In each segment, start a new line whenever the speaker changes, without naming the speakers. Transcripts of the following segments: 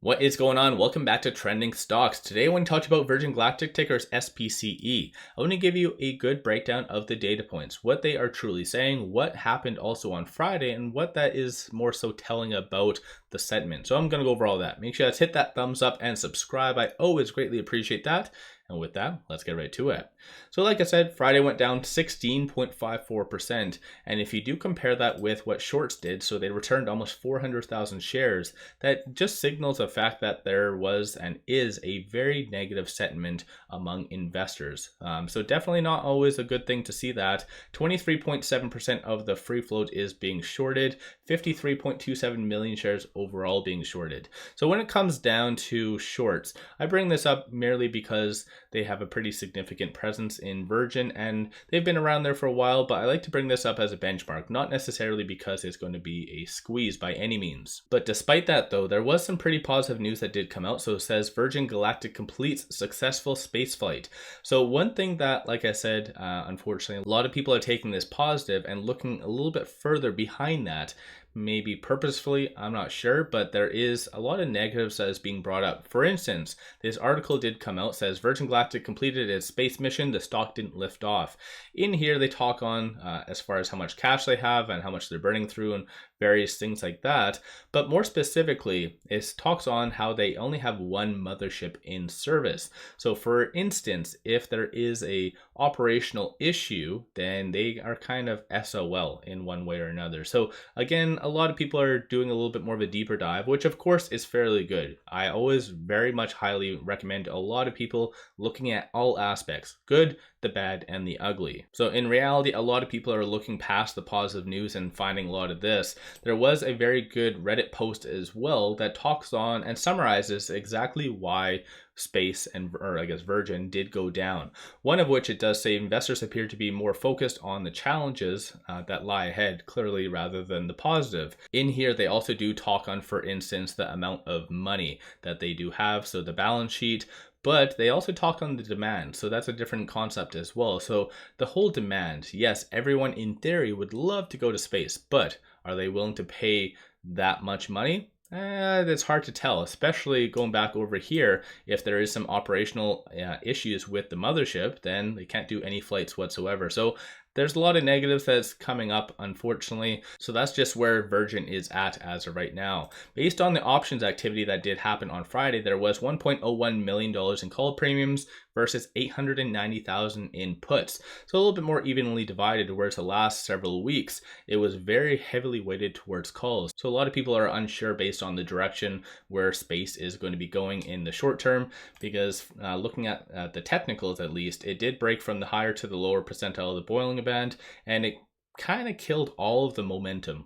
What is going on? Welcome back to Trending Stocks. Today I want to talk about Virgin Galactic, tickers SPCE. I want to give you a good breakdown of the data points, what they are truly saying, what happened also on Friday, and what that is more so telling about the sentiment. So I'm going to go over all that. Make sure to hit that thumbs up and subscribe. I always greatly appreciate that. And with that, let's get right to it. So like I said, Friday went down 16.54%. And if you do compare that with what shorts did, so they returned almost 400,000 shares, that just signals the fact that there was and is a very negative sentiment among investors. So definitely not always a good thing to see that. 23.7% of the free float is being shorted, 53.27 million shares overall being shorted. So when it comes down to shorts, I bring this up merely because they have a pretty significant presence in Virgin and they've been around there for a while, but I like to bring this up as a benchmark, not necessarily because it's going to be a squeeze by any means. But despite that though, there was some pretty positive news that did come out. So it says Virgin Galactic completes successful space flight. So one thing that, like I said, unfortunately, a lot of people are taking this positive and looking a little bit further behind that. Maybe purposefully, I'm not sure, but there is a lot of negatives that is being brought up. For instance, this article did come out, says Virgin Galactic completed its space mission, the stock didn't lift off. In here, they talk on as far as how much cash they have and how much they're burning through and various things like that. But more specifically, it talks on how they only have one mothership in service. So for instance, if there is a operational issue, then they are kind of SOL in one way or another. So again, a lot of people are doing a little bit more of a deeper dive, which of course is fairly good. I always very much highly recommend a lot of people looking at all aspects, good, the bad, and the ugly. So in reality, a lot of people are looking past the positive news and finding a lot of this. There was a very good Reddit post as well that talks on and summarizes exactly why space and, or I guess Virgin, did go down. One of which it does say investors appear to be more focused on the challenges that lie ahead, clearly, rather than the positive. In here, they also do talk on, for instance, the amount of money that they do have, so the balance sheet. But they also talk on the demand, so that's a different concept as well. So the whole demand, yes, everyone in theory would love to go to space, but are they willing to pay that much money? It's hard to tell, especially going back over here. If there is some operational issues with the mothership, then they can't do any flights whatsoever. So there's a lot of negatives that's coming up, unfortunately. So that's just where Virgin is at as of right now. Based on the options activity that did happen on Friday, there was $1.01 million in call premiums versus 890,000 in puts. So a little bit more evenly divided, whereas the last several weeks, it was very heavily weighted towards calls. So a lot of people are unsure based on the direction where space is going to be going in the short term, because looking at the technicals at least, it did break from the higher to the lower percentile of the Bollinger Band, and it kind of killed all of the momentum,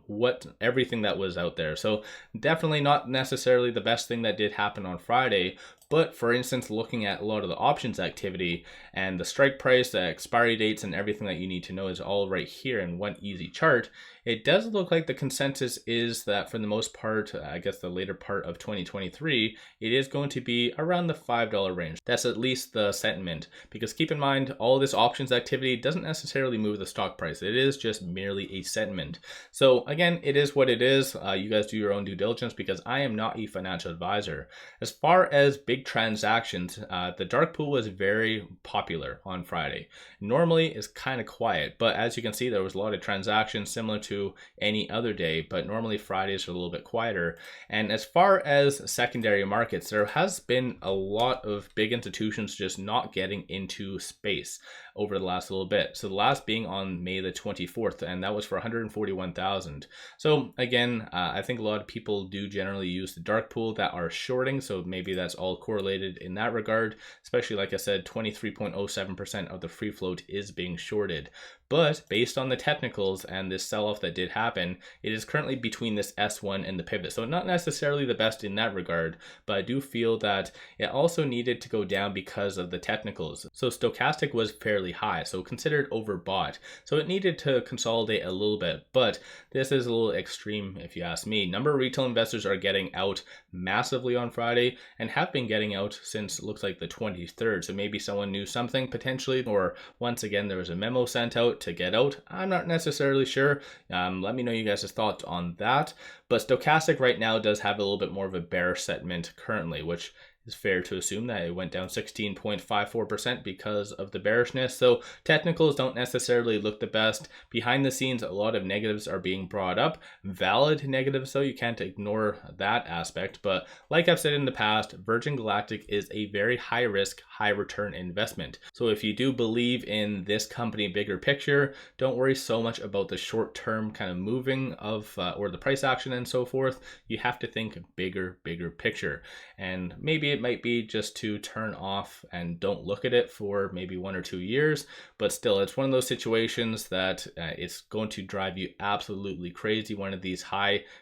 everything that was out there. So definitely not necessarily the best thing that did happen on Friday. But for instance, looking at a lot of the options activity and the strike price, the expiry dates, and everything that you need to know is all right here in one easy chart. It does look like the consensus is that for the most part, I guess the later part of 2023, it is going to be around the $5 range. That's at least the sentiment, because keep in mind, all this options activity doesn't necessarily move the stock price. It is just merely a sentiment. So again, it is what it is. You guys do your own due diligence, because I am not a financial advisor. As far as big transactions, the dark pool was very popular on Friday. Normally it's kind of quiet, but as you can see, there was a lot of transactions similar to any other day, but normally Fridays are a little bit quieter. And as far as secondary markets, there has been a lot of big institutions just not getting into space over the last little bit. So the last being on May the 24th, and that was for 141,000. So again, I think a lot of people do generally use the dark pool that are shorting, so maybe that's all correlated in that regard, especially like I said, 23.07% of the free float is being shorted. But based on the technicals and this sell-off that did happen, it is currently between this S1 and the pivot. So not necessarily the best in that regard, but I do feel that it also needed to go down because of the technicals. So stochastic was fairly high, so considered overbought. So it needed to consolidate a little bit, but this is a little extreme if you ask me. Number of retail investors are getting out massively on Friday and have been getting out since it looks like the 23rd. So maybe someone knew something potentially, or once again, there was a memo sent out. out to get out? I'm not necessarily sure. Let me know you guys' thoughts on that. But stochastic right now does have a little bit more of a bearish sentiment currently, which is fair to assume that it went down 16.54% because of the bearishness. So technicals don't necessarily look the best. Behind the scenes, a lot of negatives are being brought up. Valid negatives, so you can't ignore that aspect. But like I've said in the past, Virgin Galactic is a very high risk, high return investment. So if you do believe in this company bigger picture, don't worry so much about the short term kind of moving of or the price action and so forth. You have to think bigger picture. And maybe it might be just to turn off and don't look at it for maybe 1 or 2 years, but still it's one of those situations that it's going to drive you absolutely crazy. One of these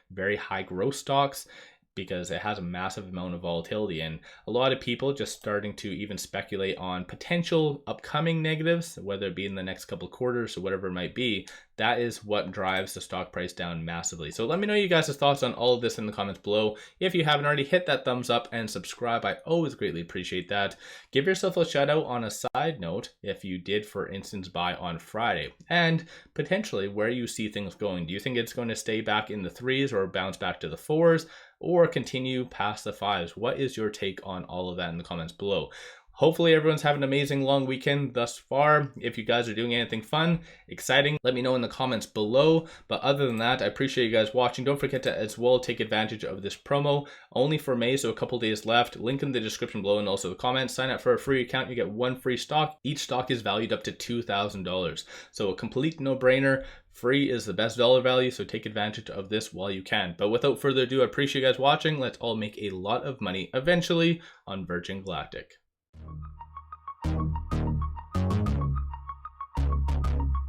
very high growth stocks, because it has a massive amount of volatility, and a lot of people just starting to even speculate on potential upcoming negatives, whether it be in the next couple of quarters or whatever it might be. That is what drives the stock price down massively. So let me know you guys' thoughts on all of this in the comments below. If you haven't already, hit that thumbs up and subscribe. I always greatly appreciate that. Give yourself a shout out on a side note if you did, for instance, buy on Friday, and potentially where you see things going. Do you think it's going to stay back in the 3s or bounce back to the 4s or continue past the 5s? What is your take on all of that in the comments below? Hopefully everyone's having an amazing long weekend thus far. If you guys are doing anything fun, exciting, let me know in the comments below. But other than that, I appreciate you guys watching. Don't forget to as well take advantage of this promo only for May, so a couple days left. Link in the description below and also the comments. Sign up for a free account, you get 1 free stock. Each stock is valued up to $2,000. So a complete no-brainer. Free is the best dollar value, so take advantage of this while you can. But without further ado, I appreciate you guys watching. Let's all make a lot of money eventually on Virgin Galactic.